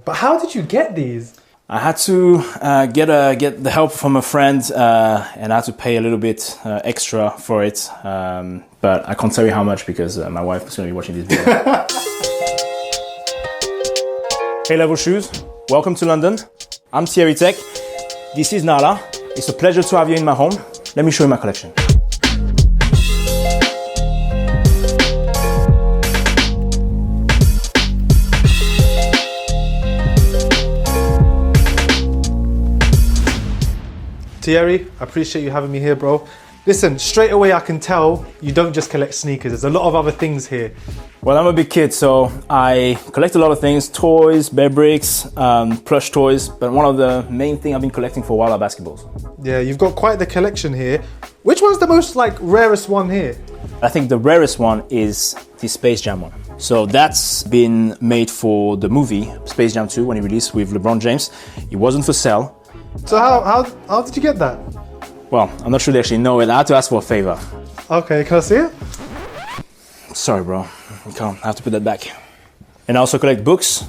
But how did you get these? I had to get the help from a friend, and I had to pay a little bit extra for it. But I can't tell you how much because my wife is going to be watching this video. Hey level shoes, welcome to London. I'm Thierry Tech. This is Nala. It's a pleasure to have you in my home. Let me show you my collection. Thierry, I appreciate you having me here, bro. Listen, straight away I can tell you don't just collect sneakers. There's a lot of other things here. Well, I'm a big kid, so I collect a lot of things, toys, bear bricks, plush toys, but one of the main things I've been collecting for a while are basketballs. Yeah, you've got quite the collection here. Which one's the most rarest one here? I think the rarest one is the Space Jam one. So that's been made for the movie Space Jam 2 when it released with LeBron James. It wasn't for sale. So how did you get that? Well, I'm not sure they actually know it. I had to ask for a favor. Okay, can I see it? Sorry, bro. I can't. I have to put that back. And I also collect books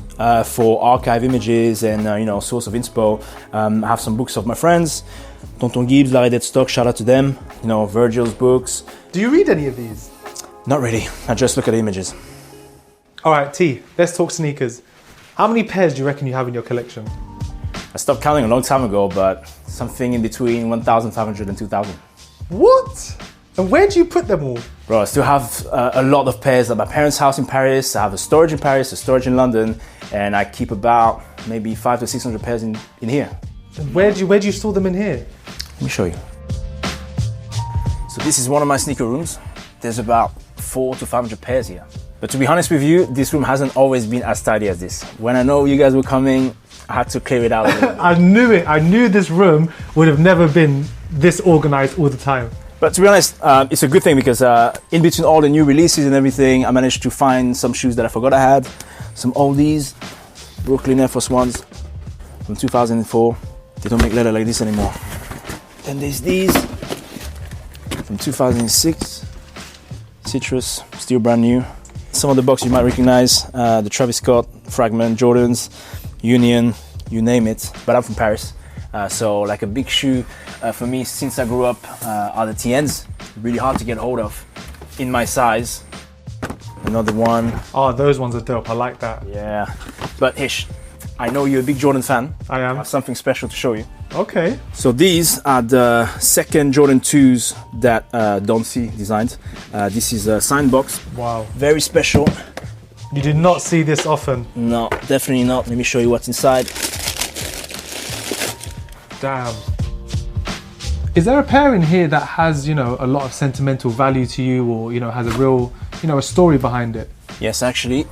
for archive images and source of inspo. I have some books of my friends, Tonton Gibbs, rarest stock. Shout out to them. Virgil's books. Do you read any of these? Not really. I just look at the images. All right, T. Let's talk sneakers. How many pairs do you reckon you have in your collection? I stopped counting a long time ago, but something in between 1,500 and 2,000. What? And where do you put them all? Bro, I still have a lot of pairs at my parents' house in Paris. I have a storage in Paris, a storage in London, and I keep about maybe 500 to 600 pairs in here. And where do you store them in here? Let me show you. So this is one of my sneaker rooms. There's about 400 to 500 pairs here. But to be honest with you, this room hasn't always been as tidy as this. When I know you guys were coming, I had to clear it out a little bit. I knew it. I knew this room would have never been this organized all the time. But to be honest, it's a good thing because in between all the new releases and everything, I managed to find some shoes that I forgot I had. Some oldies, Brooklyn Air Force Ones from 2004. They don't make leather like this anymore. Then there's these from 2006. Citrus, still brand new. Some of the box you might recognize, the Travis Scott, Fragment, Jordans, Union, you name it. But I'm from Paris, so like a big shoe for me since I grew up are the TNs. Really hard to get hold of in my size. Another one. Oh, those ones are dope. I like that. Yeah, but Hish, I know you're a big Jordan fan. I am. I have something special to show you. Okay. So these are the second Jordan 2s that Don C designed. This is a signed box. Wow. Very special. You did not see this often. No, definitely not. Let me show you what's inside. Damn. Is there a pair in here that has, a lot of sentimental value to you or, has a real, a story behind it? Yes, actually.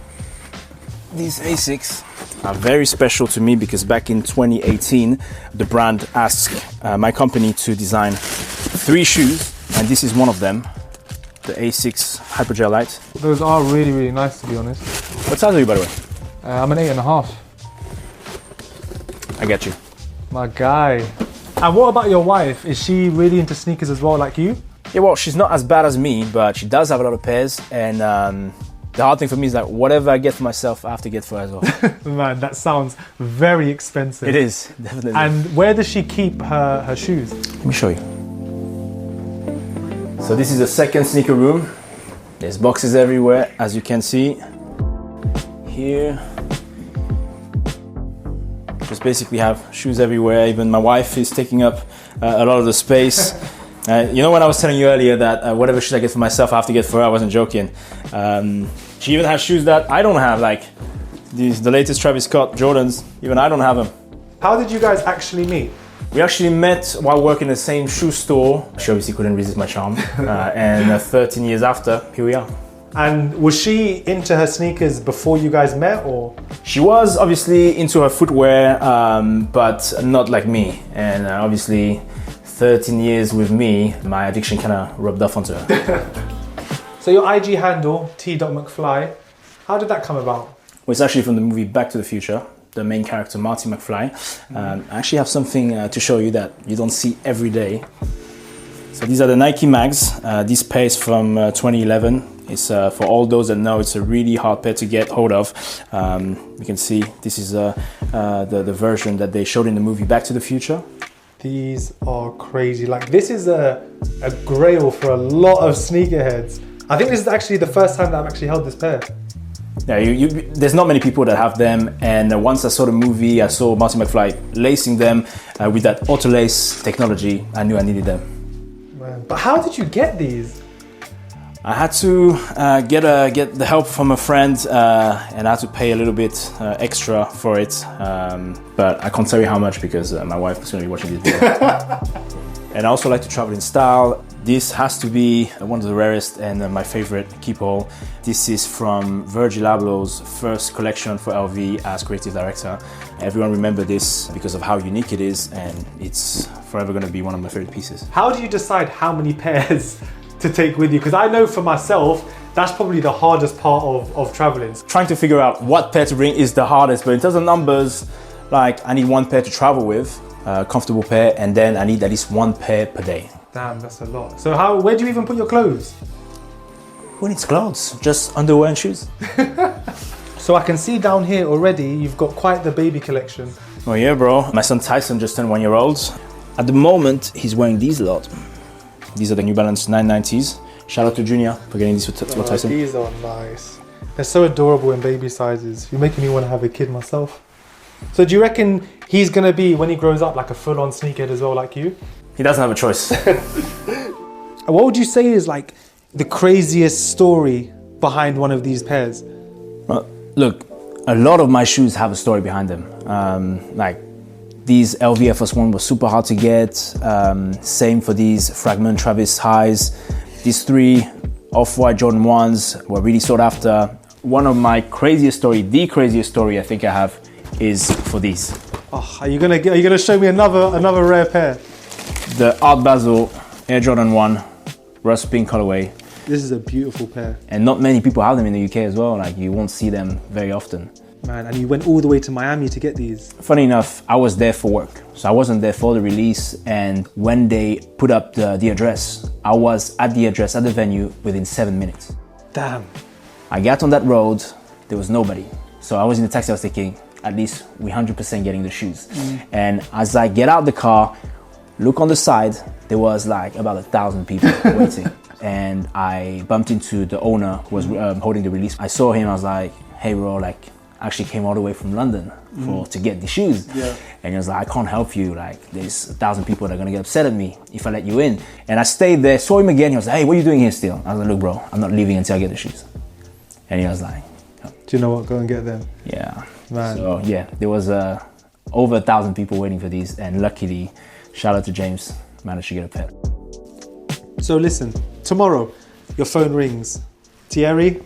These Asics are very special to me because back in 2018, the brand asked my company to design 3 shoes, and this is one of them. The A6 Hypergel Light. Those are really, really nice, to be honest. What size are you, by the way? I'm an 8.5. I get you. My guy. And what about your wife? Is she really into sneakers as well, like you? Yeah, well, she's not as bad as me, but she does have a lot of pairs. And the hard thing for me is like whatever I get for myself, I have to get for her as well. Man, that sounds very expensive. It is, definitely. And where does she keep her shoes? Let me show you. So this is the second sneaker room. There's boxes everywhere, as you can see. Here. Just basically have shoes everywhere. Even my wife is taking up a lot of the space. When I was telling you earlier that whatever shoes I get for myself, I have to get for her, I wasn't joking. She even has shoes that I don't have, like the latest Travis Scott Jordans. Even I don't have them. How did you guys actually meet? We actually met while working in the same shoe store. She obviously couldn't resist my charm. And 13 years after, here we are. And was she into her sneakers before you guys met, or? She was obviously into her footwear, but not like me. And obviously 13 years with me, my addiction kind of rubbed off onto her. So your IG handle, t.mcfly, how did that come about? Well, it's actually from the movie Back to the Future. The main character, Marty McFly. I actually have something to show you that you don't see every day. So these are the Nike mags. This pair is from 2011. It's for all those that know, it's a really hard pair to get hold of. You can see this is the version that they showed in the movie Back to the Future. These are crazy. Like, this is a grail for a lot of sneakerheads. I think this is actually the first time that I've actually held this pair. Yeah, there's not many people that have them, and once I saw the movie, I saw Marty McFly lacing them with that auto lace technology. I knew I needed them. Man, but how did you get these? I had to get the help from a friend, and I had to pay a little bit extra for it. But I can't tell you how much because my wife is going to be watching this video. And I also like to travel in style. This has to be one of the rarest and my favorite keep-all. This is from Virgil Abloh's first collection for LV as creative director. Everyone remember this because of how unique it is, and it's forever going to be one of my favorite pieces. How do you decide how many pairs to take with you? Because I know for myself, that's probably the hardest part of traveling. Trying to figure out what pair to bring is the hardest, but in terms of numbers, like I need one pair to travel with, a comfortable pair, and then I need at least one pair per day. Damn, that's a lot. So where do you even put your clothes? Who needs clothes? Just underwear and shoes. So I can see down here already, you've got quite the baby collection. Oh yeah, bro. My son Tyson just turned 1 year old. At the moment, he's wearing these a lot. These are the New Balance 990s. Shout out to Junior for getting these for Tyson. These are nice. They're so adorable in baby sizes. You're making me want to have a kid myself. So do you reckon he's going to be, when he grows up, like a full-on sneakerhead as well, like you? He doesn't have a choice. What would you say is like the craziest story behind one of these pairs? Well, look, a lot of my shoes have a story behind them. Like these LV FS1 were super hard to get. Same for these Fragment Travis highs. These 3 Off-White Jordan 1s were really sought after. One of my craziest story, the craziest story I think I have, is for these. Oh, are you gonna show me another rare pair? The Art Basel Air Jordan 1 Rust Pink colorway. This is a beautiful pair. And not many people have them in the UK as well. Like, you won't see them very often. Man, and you went all the way to Miami to get these. Funny enough, I was there for work. So I wasn't there for the release. And when they put up the address, I was at the address, at the venue, within 7 minutes. Damn. I got on that road, there was nobody. So I was in the taxi, I was thinking, at least we 100% getting the shoes. And as I get out the car, look on the side, there was like about 1,000 people waiting. And I bumped into the owner who was holding the release. I saw him, I was like, hey bro, like, I actually came all the way from London to get the shoes. Yeah. And he was like, I can't help you. Like, there's 1,000 people that are gonna get upset at me if I let you in. And I stayed there, saw him again. He was like, hey, what are you doing here still? I was like, look bro, I'm not leaving until I get the shoes. And he was like, do you know what, go and get them. Yeah. Man. So yeah, there was over 1,000 people waiting for these, and luckily, shout out to James, managed to get a pair. So listen, tomorrow, your phone rings. Thierry,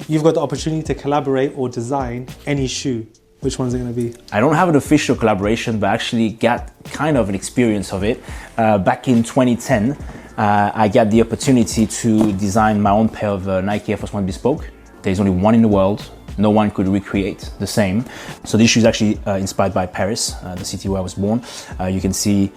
you've got the opportunity to collaborate or design any shoe. Which one's it gonna be? I don't have an official collaboration, but actually got kind of an experience of it. Back in 2010, I got the opportunity to design my own pair of Nike Air Force 1 Bespoke. There's only one in the world. No one could recreate the same. So this shoe is actually inspired by Paris, the city where I was born. You can see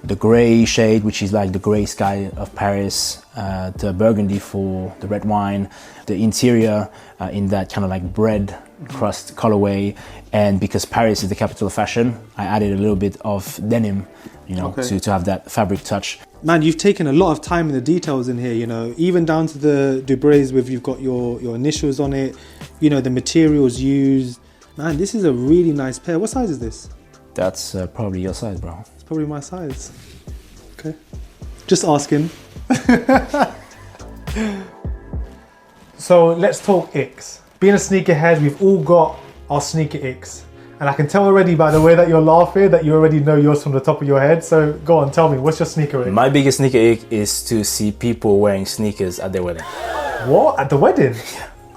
the gray shade, which is like the gray sky of Paris, the burgundy for the red wine, the interior in that kind of like bread crust colorway. And because Paris is the capital of fashion, I added a little bit of denim, you know, to have that fabric touch. Man, you've taken a lot of time in the details in here, you know, even down to the Dubrays with you've got your initials on it, you know, the materials used. Man, this is a really nice pair. What size is this? That's probably your size, bro. It's probably my size. Okay. Just asking. So let's talk icks. Being a sneakerhead, we've all got our sneaker icks. And I can tell already by the way that you're laughing that you already know yours from the top of your head. So go on, tell me, what's your sneaker ick? My biggest sneaker ick is to see people wearing sneakers at their wedding. What? At the wedding?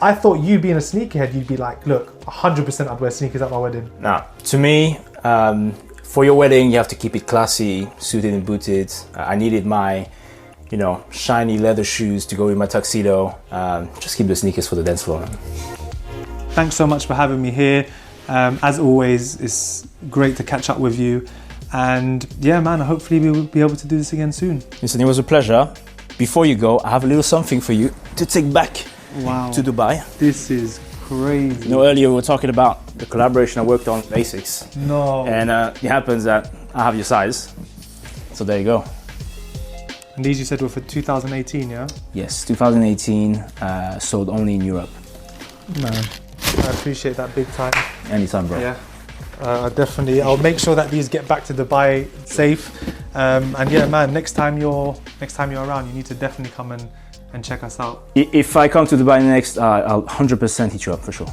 I thought you being a sneakerhead, you'd be like, look, 100% I'd wear sneakers at my wedding. Nah, to me, for your wedding, you have to keep it classy, suited and booted. I needed my, you know, shiny leather shoes to go with my tuxedo. Just keep the sneakers for the dance floor. Thanks so much for having me here. As always, it's great to catch up with you. And yeah, man, hopefully we will be able to do this again soon. Listen, it was a pleasure. before you go, I have a little something for you to take back Wow. to Dubai. This is crazy. You know, earlier we were talking about the collaboration I worked on, basics. No. And it happens that I have your size. So there you go. And these you said were for 2018, yeah? Yes, 2018, sold only in Europe. Man, I appreciate that big time. Anytime, bro. Yeah. Definitely. I'll make sure that these get back to Dubai safe. And yeah, man, next time you're around, you need to definitely come and check us out. If I come to Dubai next, I'll 100% hit you up for sure.